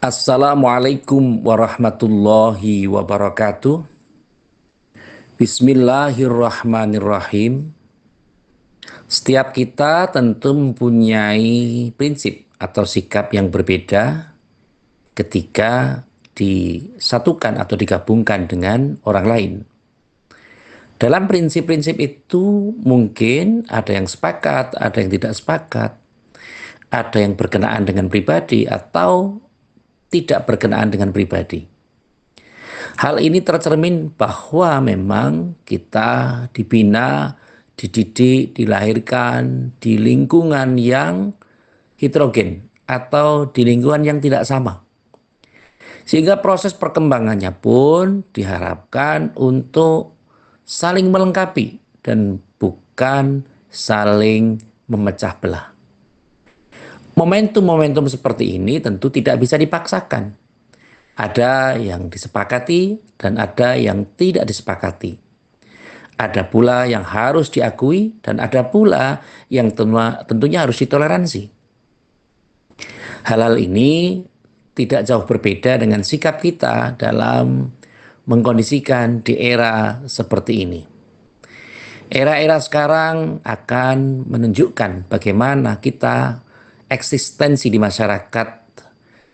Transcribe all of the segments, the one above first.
Assalamualaikum warahmatullahi wabarakatuh. Bismillahirrahmanirrahim. Setiap kita tentu mempunyai prinsip atau sikap yang berbeda ketika disatukan atau digabungkan dengan orang lain. Dalam prinsip-prinsip itu mungkin ada yang sepakat, ada yang tidak sepakat, ada yang berkenaan dengan pribadi atau tidak berkenaan dengan pribadi. Hal ini tercermin bahwa memang kita dibina, dididik, dilahirkan di lingkungan yang heterogen atau di lingkungan yang tidak sama. Sehingga proses perkembangannya pun diharapkan untuk saling melengkapi dan bukan saling memecah belah. Momentum-momentum seperti ini tentu tidak bisa dipaksakan. Ada yang disepakati dan ada yang tidak disepakati. Ada pula yang harus diakui dan ada pula yang tentunya harus ditoleransi. Hal-hal ini tidak jauh berbeda dengan sikap kita dalam mengkondisikan di era seperti ini. Era-era sekarang akan menunjukkan bagaimana kita eksistensi di masyarakat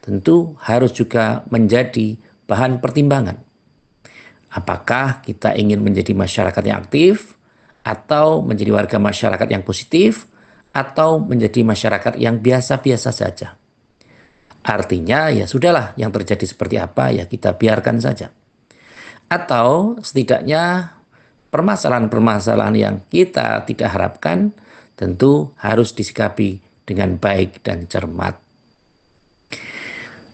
tentu harus juga menjadi bahan pertimbangan. Apakah kita ingin menjadi masyarakat yang aktif, atau menjadi warga masyarakat yang positif, atau menjadi masyarakat yang biasa-biasa saja. Artinya ya sudahlah, yang terjadi seperti apa ya kita biarkan saja. Atau setidaknya permasalahan-permasalahan yang kita tidak harapkan tentu harus disikapi dengan baik dan cermat.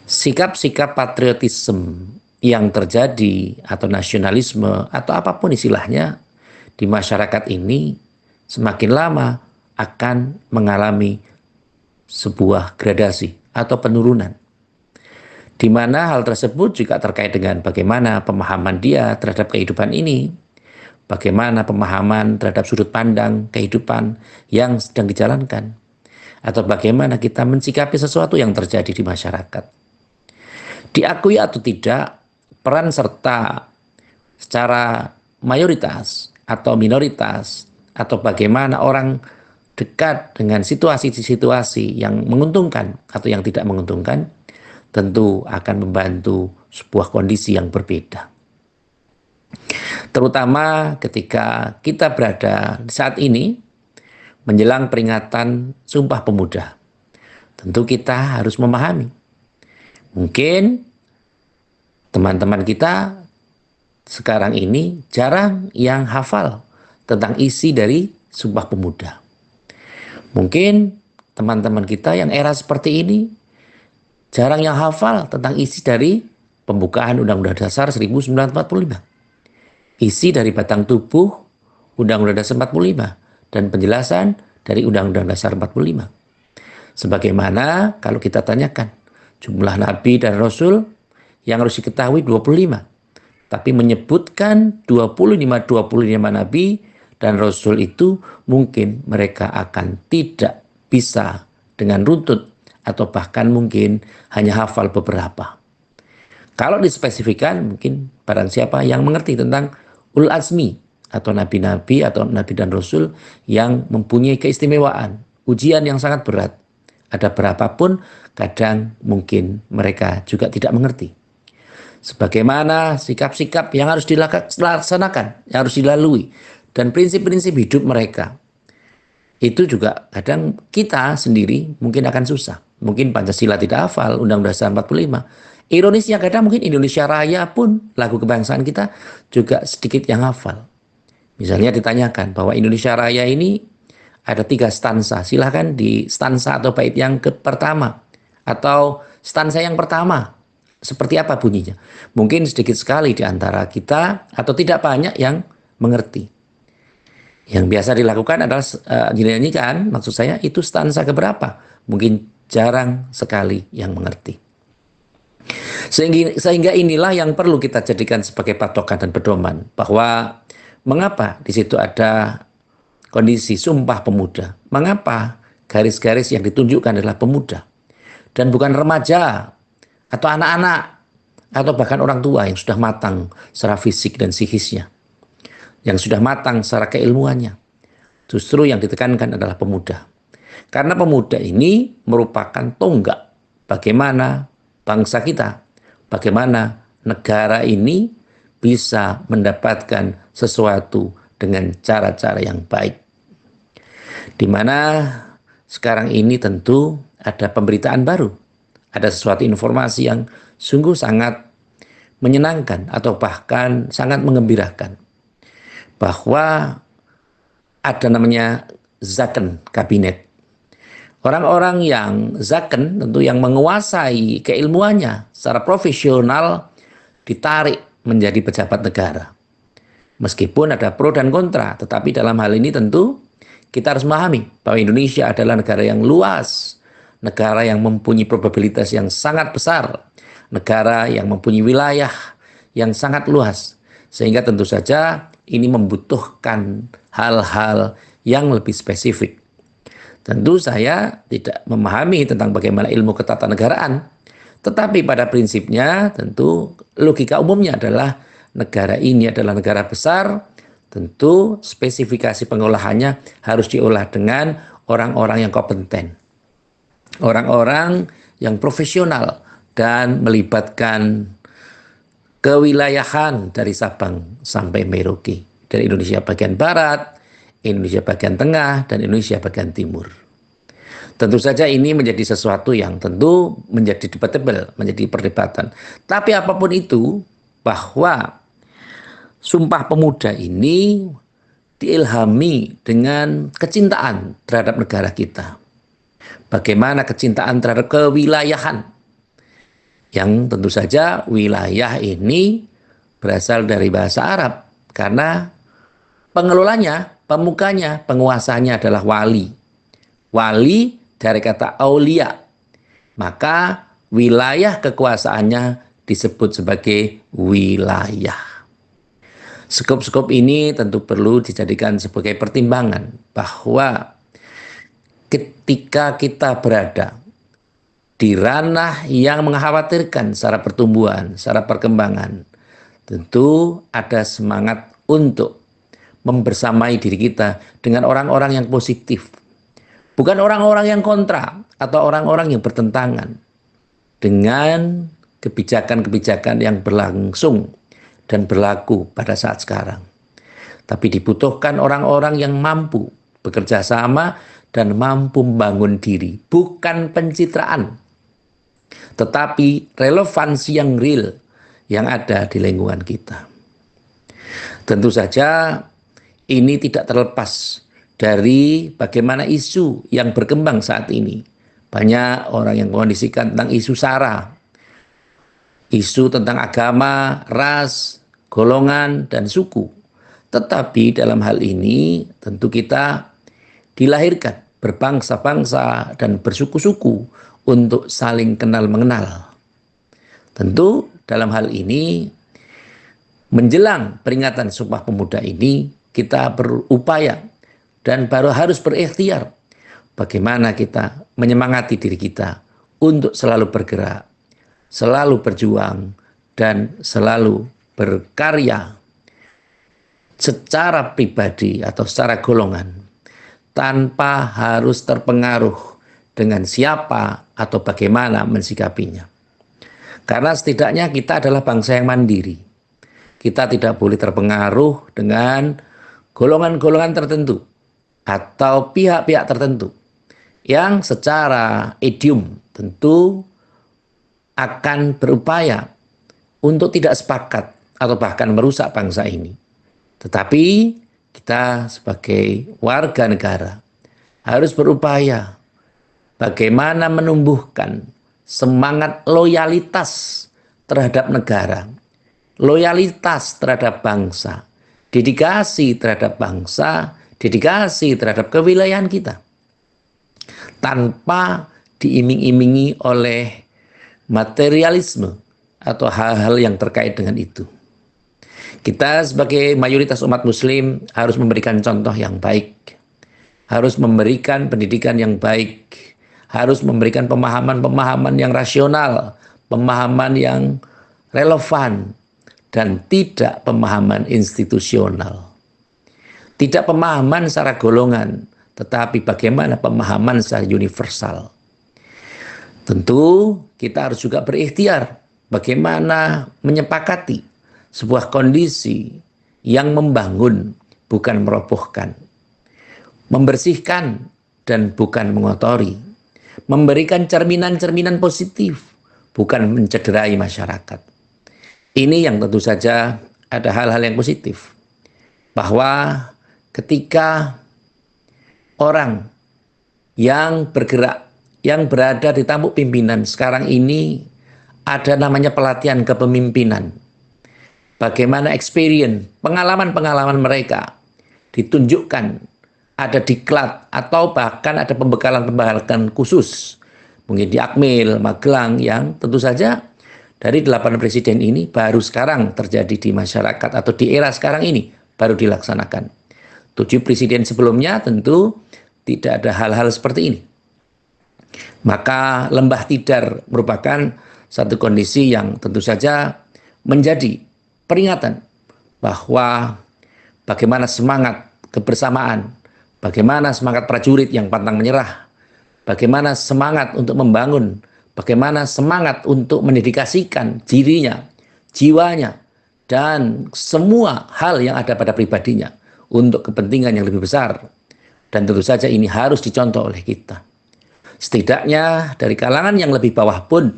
Sikap-sikap patriotisme yang terjadi atau nasionalisme atau apapun istilahnya di masyarakat ini semakin lama akan mengalami sebuah gradasi atau penurunan, di mana hal tersebut juga terkait dengan bagaimana pemahaman dia terhadap kehidupan ini, bagaimana pemahaman terhadap sudut pandang kehidupan yang sedang dijalankan, atau bagaimana kita mensikapi sesuatu yang terjadi di masyarakat. Diakui atau tidak, peran serta secara mayoritas atau minoritas, atau bagaimana orang dekat dengan situasi-situasi yang menguntungkan atau yang tidak menguntungkan, tentu akan membantu sebuah kondisi yang berbeda. Terutama ketika kita berada saat ini menjelang peringatan Sumpah Pemuda. Tentu kita harus memahami. Mungkin teman-teman kita sekarang ini jarang yang hafal tentang isi dari Sumpah Pemuda. Mungkin teman-teman kita yang era seperti ini jarang yang hafal tentang isi dari pembukaan Undang-Undang Dasar 1945. Isi dari batang tubuh Undang-Undang Dasar 45 dan penjelasan dari Undang-Undang Dasar 45. Sebagaimana kalau kita tanyakan jumlah nabi dan rasul yang harus diketahui 25. Tapi menyebutkan 25 nabi dan rasul itu mungkin mereka akan tidak bisa dengan runtut atau bahkan mungkin hanya hafal beberapa. Kalau dispesifikan mungkin barang siapa yang mengerti tentang ulul azmi atau nabi-nabi atau nabi dan rasul yang mempunyai keistimewaan, ujian yang sangat berat. Ada berapapun, kadang mungkin mereka juga tidak mengerti. Sebagaimana sikap-sikap yang harus dilaksanakan, yang harus dilalui, dan prinsip-prinsip hidup mereka. Itu juga kadang kita sendiri mungkin akan susah. Mungkin Pancasila tidak hafal, Undang-Undang Dasar 45. Ironisnya kadang mungkin Indonesia Raya pun, lagu kebangsaan kita juga sedikit yang hafal. Misalnya ditanyakan bahwa Indonesia Raya ini ada 3 stansa, silahkan di stansa atau bait yang pertama atau stansa yang pertama seperti apa bunyinya. Mungkin sedikit sekali di antara kita atau tidak banyak yang mengerti. Yang biasa dilakukan adalah dinyanyikan, maksud saya itu stansa keberapa. Mungkin jarang sekali yang mengerti. Sehingga inilah yang perlu kita jadikan sebagai patokan dan pedoman, bahwa mengapa di situ ada kondisi Sumpah Pemuda. Mengapa garis-garis yang ditunjukkan adalah pemuda dan bukan remaja atau anak-anak, atau bahkan orang tua yang sudah matang secara fisik dan psikisnya, yang sudah matang secara keilmuannya. Justru yang ditekankan adalah pemuda. Karena pemuda ini merupakan tonggak bagaimana bangsa kita, bagaimana negara ini bisa mendapatkan sesuatu dengan cara-cara yang baik. Di mana sekarang ini tentu ada pemberitaan baru, ada sesuatu informasi yang sungguh sangat menyenangkan atau bahkan sangat mengembirakan, bahwa ada namanya Zaken Kabinet. Orang-orang yang Zaken, tentu yang menguasai keilmuannya secara profesional, ditarik menjadi pejabat negara. Meskipun ada pro dan kontra, tetapi dalam hal ini tentu kita harus memahami bahwa Indonesia adalah negara yang luas, negara yang mempunyai probabilitas yang sangat besar, negara yang mempunyai wilayah yang sangat luas, sehingga tentu saja ini membutuhkan hal-hal yang lebih spesifik. Tentu saya tidak memahami tentang bagaimana ilmu ketatanegaraan, tetapi pada prinsipnya tentu logika umumnya adalah negara ini adalah negara besar, tentu spesifikasi pengolahannya harus diolah dengan orang-orang yang kompeten, orang-orang yang profesional dan melibatkan kewilayahan dari Sabang sampai Merauke, dari Indonesia bagian barat, Indonesia bagian tengah, dan Indonesia bagian timur. Tentu saja ini menjadi sesuatu yang tentu menjadi debatable, menjadi perdebatan. Tapi apapun itu, bahwa Sumpah Pemuda ini diilhami dengan kecintaan terhadap negara kita. Bagaimana kecintaan terhadap kewilayahan, yang tentu saja wilayah ini berasal dari bahasa Arab, karena pengelolanya, pemukanya, penguasanya adalah wali. Wali dari kata aulia, maka wilayah kekuasaannya disebut sebagai wilayah. Skop-skop ini tentu perlu dijadikan sebagai pertimbangan bahwa ketika kita berada di ranah yang mengkhawatirkan secara pertumbuhan, secara perkembangan, tentu ada semangat untuk membersamai diri kita dengan orang-orang yang positif. Bukan orang-orang yang kontra atau orang-orang yang bertentangan dengan kebijakan-kebijakan yang berlangsung dan berlaku pada saat sekarang. Tapi dibutuhkan orang-orang yang mampu bekerja sama dan mampu membangun diri. Bukan pencitraan, tetapi relevansi yang real yang ada di lingkungan kita. Tentu saja ini tidak terlepas dari bagaimana isu yang berkembang saat ini. Banyak orang yang mengkondisikan tentang isu SARA, isu tentang agama, ras, golongan, dan suku. Tetapi dalam hal ini tentu kita dilahirkan berbangsa-bangsa dan bersuku-suku untuk saling kenal mengenal. Tentu dalam hal ini menjelang peringatan Sumpah Pemuda ini kita berupaya dan baru harus berikhtiar bagaimana kita menyemangati diri kita untuk selalu bergerak, selalu berjuang, dan selalu berkarya secara pribadi atau secara golongan, tanpa harus terpengaruh dengan siapa atau bagaimana mensikapinya. Karena setidaknya kita adalah bangsa yang mandiri. Kita tidak boleh terpengaruh dengan golongan-golongan tertentu atau pihak-pihak tertentu yang secara idiom tentu akan berupaya untuk tidak sepakat atau bahkan merusak bangsa ini. Tetapi kita sebagai warga negara harus berupaya bagaimana menumbuhkan semangat loyalitas terhadap negara, loyalitas terhadap bangsa, dedikasi terhadap bangsa, dedikasi terhadap kewilayahan kita, tanpa diiming-imingi oleh materialisme atau hal-hal yang terkait dengan itu. Kita sebagai mayoritas umat muslim harus memberikan contoh yang baik, harus memberikan pendidikan yang baik, harus memberikan pemahaman-pemahaman yang rasional, pemahaman yang relevan, dan tidak pemahaman institusional. Tidak pemahaman secara golongan, tetapi bagaimana pemahaman secara universal. Tentu kita harus juga berikhtiar bagaimana menyepakati sebuah kondisi yang membangun, bukan merobohkan, membersihkan dan bukan mengotori, memberikan cerminan-cerminan positif, bukan mencederai masyarakat. Ini yang tentu saja ada hal-hal yang positif, bahwa ketika orang yang bergerak, yang berada di tampuk pimpinan sekarang ini, ada namanya pelatihan kepemimpinan. Bagaimana experience, pengalaman-pengalaman mereka ditunjukkan, ada diklat atau bahkan ada pembekalan-pembekalan khusus, mungkin di Akmil, Magelang, yang tentu saja dari 8 presiden ini baru sekarang terjadi di masyarakat, atau di era sekarang ini baru dilaksanakan. 7 presiden sebelumnya tentu tidak ada hal-hal seperti ini. Maka Lembah Tidar merupakan satu kondisi yang tentu saja menjadi peringatan bahwa bagaimana semangat kebersamaan, bagaimana semangat prajurit yang pantang menyerah, bagaimana semangat untuk membangun, bagaimana semangat untuk mendedikasikan dirinya, jiwanya, dan semua hal yang ada pada pribadinya untuk kepentingan yang lebih besar. Dan tentu saja ini harus dicontoh oleh kita. Setidaknya dari kalangan yang lebih bawah pun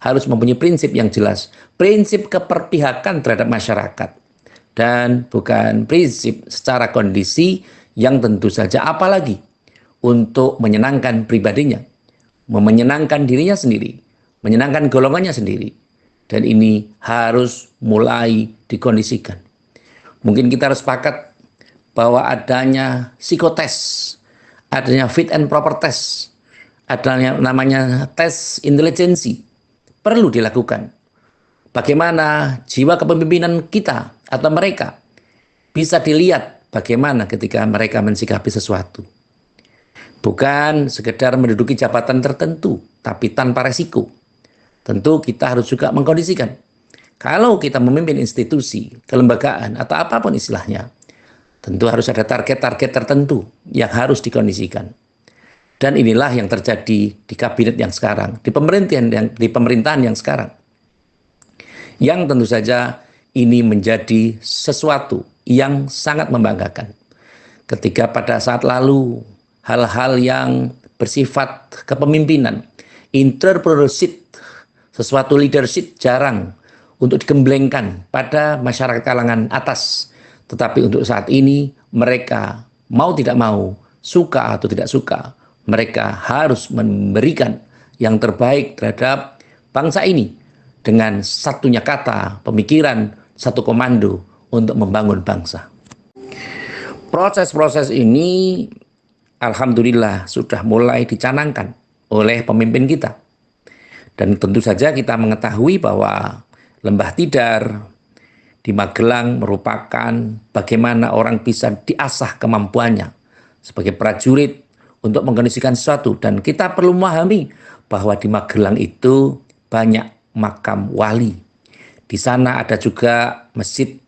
harus mempunyai prinsip yang jelas, prinsip keperpihakan terhadap masyarakat, dan bukan prinsip secara kondisi yang tentu saja apalagi untuk menyenangkan pribadinya, menyenangkan dirinya sendiri, menyenangkan golongannya sendiri. Dan ini harus mulai dikondisikan. Mungkin kita harus sepakat bahwa adanya psikotes, adanya fit and proper test, adanya namanya tes intelijensi, perlu dilakukan. Bagaimana jiwa kepemimpinan kita atau mereka bisa dilihat bagaimana ketika mereka mensikapi sesuatu. Bukan sekedar menduduki jabatan tertentu, tapi tanpa resiko. Tentu kita harus juga mengkondisikan. Kalau kita memimpin institusi, kelembagaan, atau apapun istilahnya, tentu harus ada target-target tertentu yang harus dikondisikan. Dan inilah yang terjadi di kabinet yang sekarang, di pemerintahan yang sekarang. Yang tentu saja ini menjadi sesuatu yang sangat membanggakan. Ketika pada saat lalu hal-hal yang bersifat kepemimpinan, entrepreneurship, sesuatu leadership jarang untuk digemblengkan pada masyarakat kalangan atas. Tetapi untuk saat ini mereka mau tidak mau, suka atau tidak suka, mereka harus memberikan yang terbaik terhadap bangsa ini dengan satunya kata, pemikiran, satu komando untuk membangun bangsa. Proses-proses ini alhamdulillah sudah mulai dicanangkan oleh pemimpin kita. Dan tentu saja kita mengetahui bahwa Lembah Tidar di Magelang merupakan bagaimana orang bisa diasah kemampuannya sebagai prajurit untuk mengkondisikan sesuatu. Dan kita perlu memahami bahwa di Magelang itu banyak makam wali. Di sana ada juga Masjid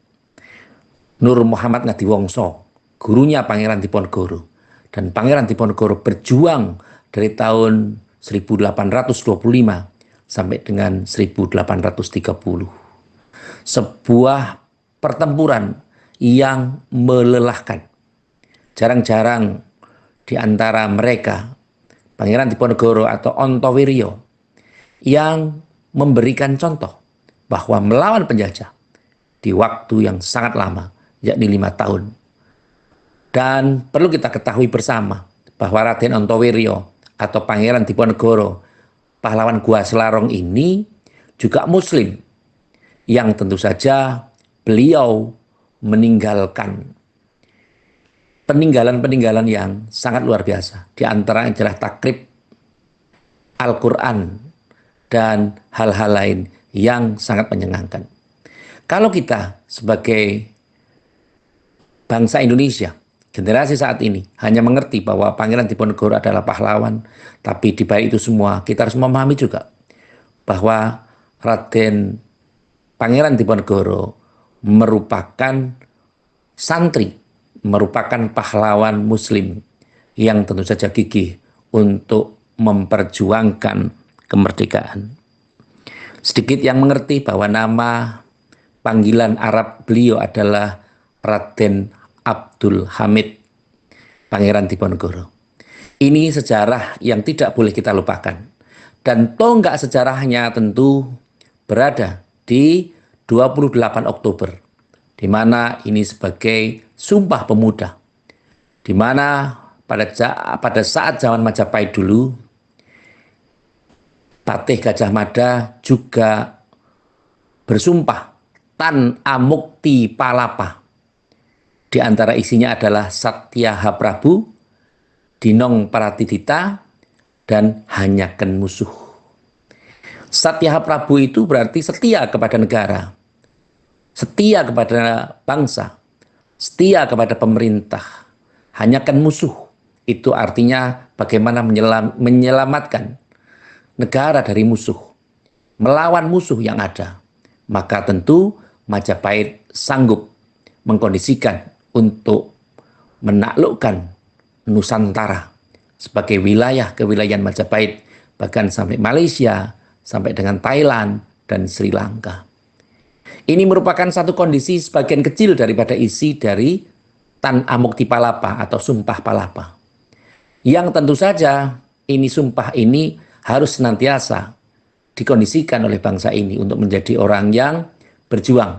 Nur Muhammad Ngadiwongso, gurunya Pangeran Diponegoro. Dan Pangeran Diponegoro berjuang dari tahun 1825 sampai dengan 1830. Sebuah pertempuran yang melelahkan. Jarang-jarang di antara mereka Pangeran Diponegoro atau Ontowiryo yang memberikan contoh bahwa melawan penjajah di waktu yang sangat lama, yakni 5 tahun. Dan perlu kita ketahui bersama bahwa Raden Ontowiryo atau Pangeran Diponegoro, pahlawan Gua Selarong ini juga Muslim, yang tentu saja beliau meninggalkan peninggalan-peninggalan yang sangat luar biasa. Di antara adalah takrib Al-Quran dan hal-hal lain yang sangat menyenangkan. Kalau kita sebagai bangsa Indonesia, generasi saat ini hanya mengerti bahwa Pangeran Diponegoro adalah pahlawan, tapi di balik itu semua kita harus memahami juga bahwa Raden Pangeran Diponegoro merupakan santri, merupakan pahlawan muslim yang tentu saja gigih untuk memperjuangkan kemerdekaan. Sedikit yang mengerti bahwa nama panggilan Arab beliau adalah Raden Abdul Hamid Pangeran Diponegoro. Ini sejarah yang tidak boleh kita lupakan. Dan tonggak sejarahnya tentu berada di 28 Oktober, di mana ini sebagai Sumpah Pemuda, di mana pada saat zaman Majapahit dulu, Patih Gajah Mada juga bersumpah Tan Amukti Palapa. Di antara isinya adalah Satyaha Prabu, Dinong Paratidita, dan Hanyaken Musuh. Satyaha Prabu itu berarti setia kepada negara, setia kepada bangsa, setia kepada pemerintah. Hanyaken Musuh itu artinya bagaimana menyelamatkan negara dari musuh, melawan musuh yang ada. Maka tentu Majapahit sanggup mengkondisikan untuk menaklukkan Nusantara sebagai wilayah kewilayahan Majapahit, bahkan sampai Malaysia, sampai dengan Thailand dan Sri Lanka. Ini merupakan satu kondisi sebagian kecil daripada isi dari Tan Amukti Palapa atau Sumpah Palapa. Yang tentu saja sumpah ini harus senantiasa dikondisikan oleh bangsa ini untuk menjadi orang yang berjuang,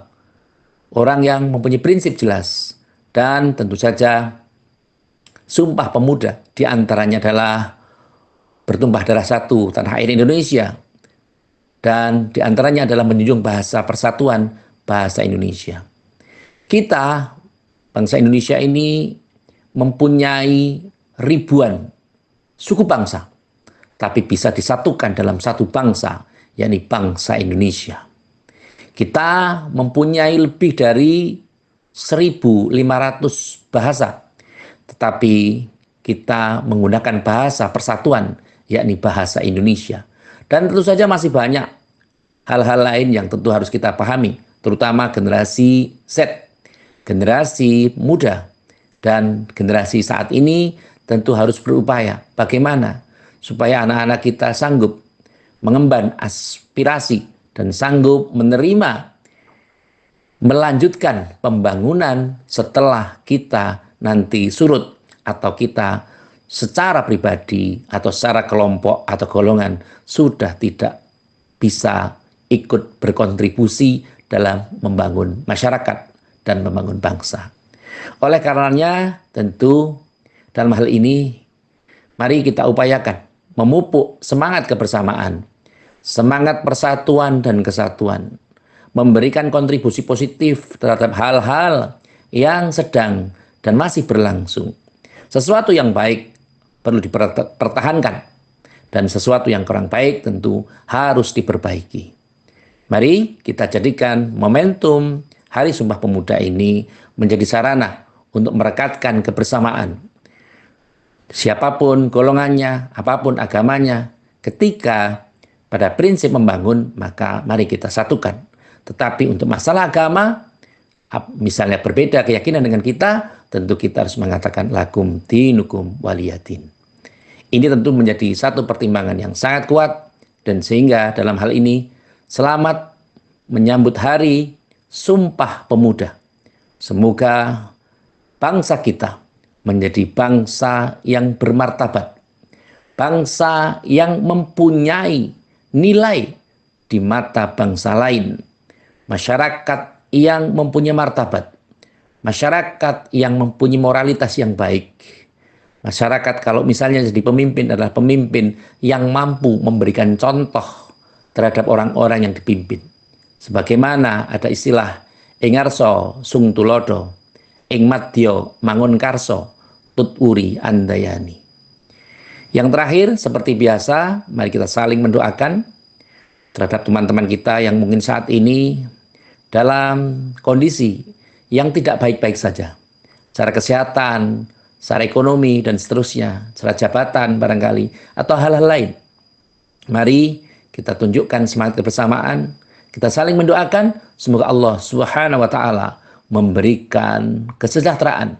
orang yang mempunyai prinsip jelas, dan tentu saja Sumpah Pemuda diantaranya adalah bertumpah darah satu tanah air Indonesia, dan diantaranya adalah menjunjung bahasa persatuan, bahasa Indonesia. Kita, bangsa Indonesia ini mempunyai ribuan suku bangsa, tapi bisa disatukan dalam satu bangsa, yakni bangsa Indonesia. Kita mempunyai lebih dari 1.500 bahasa, tetapi kita menggunakan bahasa persatuan, yakni bahasa Indonesia. Dan tentu saja masih banyak hal-hal lain yang tentu harus kita pahami, terutama generasi Z, generasi muda, dan generasi saat ini tentu harus berupaya bagaimana supaya anak-anak kita sanggup mengemban aspirasi dan sanggup menerima, melanjutkan pembangunan setelah kita nanti surut, atau kita secara pribadi atau secara kelompok atau golongan sudah tidak bisa ikut berkontribusi dalam membangun masyarakat dan membangun bangsa. Oleh karenanya tentu dalam hal ini mari kita upayakan memupuk semangat kebersamaan, semangat persatuan dan kesatuan, memberikan kontribusi positif terhadap hal-hal yang sedang dan masih berlangsung. Sesuatu yang baik perlu dipertahankan, dan sesuatu yang kurang baik tentu harus diperbaiki. Mari kita jadikan momentum Hari Sumpah Pemuda ini menjadi sarana untuk merekatkan kebersamaan. Siapapun golongannya, apapun agamanya, ketika pada prinsip membangun, maka mari kita satukan. Tetapi untuk masalah agama, misalnya berbeda keyakinan dengan kita, tentu kita harus mengatakan lakum dinukum waliyadin. Ini tentu menjadi satu pertimbangan yang sangat kuat, dan sehingga dalam hal ini selamat menyambut Hari Sumpah Pemuda. Semoga bangsa kita menjadi bangsa yang bermartabat, bangsa yang mempunyai nilai di mata bangsa lain, masyarakat yang mempunyai martabat, masyarakat yang mempunyai moralitas yang baik, masyarakat kalau misalnya jadi pemimpin adalah pemimpin yang mampu memberikan contoh terhadap orang-orang yang dipimpin. Sebagaimana ada istilah ing ngarsa sung tulodo, ing madya mangun karso, tut uri andayani. Yang terakhir, seperti biasa, mari kita saling mendoakan terhadap teman-teman kita yang mungkin saat ini dalam kondisi yang tidak baik-baik saja, secara kesehatan, secara ekonomi, dan seterusnya, secara jabatan barangkali, atau hal-hal lain. Mari kita tunjukkan semangat kebersamaan, kita saling mendoakan, semoga Allah Subhanahu wa taala memberikan kesejahteraan,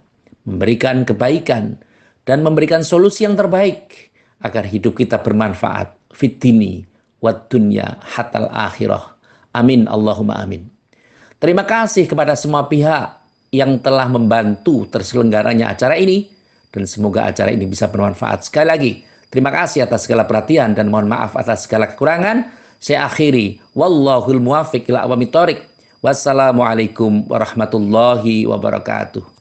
memberikan kebaikan, dan memberikan solusi yang terbaik agar hidup kita bermanfaat fid dini wad dunya hatal akhirah. Amin Allahumma amin. Terima kasih kepada semua pihak yang telah membantu terselenggaranya acara ini, dan semoga acara ini bisa bermanfaat. Sekali lagi, terima kasih atas segala perhatian dan mohon maaf atas segala kekurangan. Saya akhiri, wallahul muwaffiq ila aqwamit thoriq. Wassalamualaikum warahmatullahi wabarakatuh.